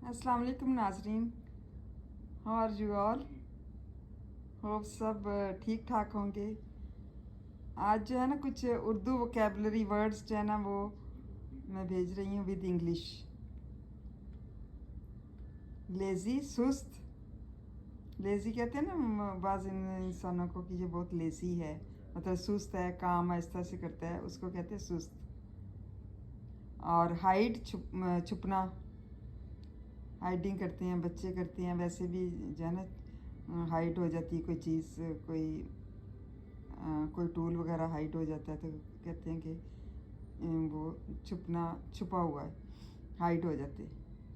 अस्सलाम वालेकुम नाजरीन, how are you all. Hope सब ठीक ठाक होंगे। आज जो है ना कुछ उर्दू वोकेबलरी वर्ड्स जो है ना वो मैं भेज रही हूँ विद इंग्लिश। लेज़ी, सुस्त। लेज़ी कहते हैं ना बाज़ इंसानों को कि ये बहुत लेज़ी है, मतलब सुस्त है, काम आहिस्ता से करता है, उसको कहते हैं सुस्त। और हाइड, छुपना, हाइडिंग करते हैं बच्चे, करते हैं वैसे भी जो है ना हाइड हो जाती है कोई चीज़, कोई टूल वगैरह हाइड हो जाता है तो कहते हैं कि वो छुपना, छुपा हुआ है, हाइड हो जाते हैं।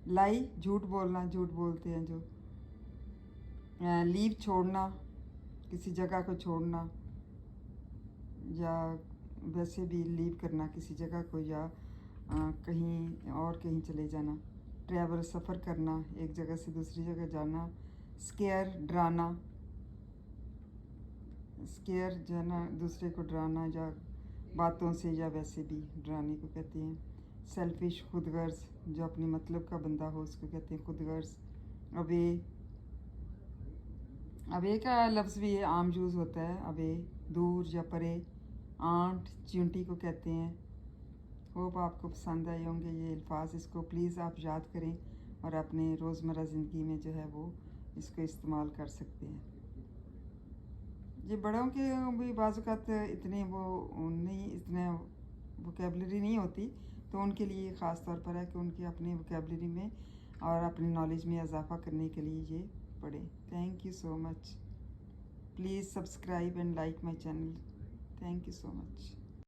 लाई, झूठ बोलना, झूठ बोलते हैं जो। लीव, छोड़ना, किसी जगह को छोड़ना, या वैसे भी लीव करना किसी जगह को, या कहीं और कहीं चले जाना। ट्रैवल, सफ़र करना, एक जगह से दूसरी जगह जाना। स्केयर, डराना, स्केयर जो है ना दूसरे को डराना, या बातों से या वैसे भी डराने को कहते हैं। सेल्फिश, खुदगर्ज, जो अपने मतलब का बंदा हो उसको कहते हैं खुदगर्ज। अवे, अवे का लफ्ज़ भी आम यूज़ होता है, अवे दूर या परे। आंट, चींटी को कहते हैं। होप आपको पसंद आए होंगे ये अल्फाज, इसको प्लीज़ आप याद करें और अपने रोज़मर्रा ज़िंदगी में जो है वो इसको इस्तेमाल कर सकते हैं। ये बड़ों के भी बाज़ात इतने वो नहीं, इतने वोकेबलरी नहीं होती, तो उनके लिए ख़ास तौर पर है कि उनके अपने वोकेबलरी में और अपनी नॉलेज में इजाफ़ा करने के लिए ये पढ़ें। Thank you so much. Please subscribe and like my channel. Thank you so much.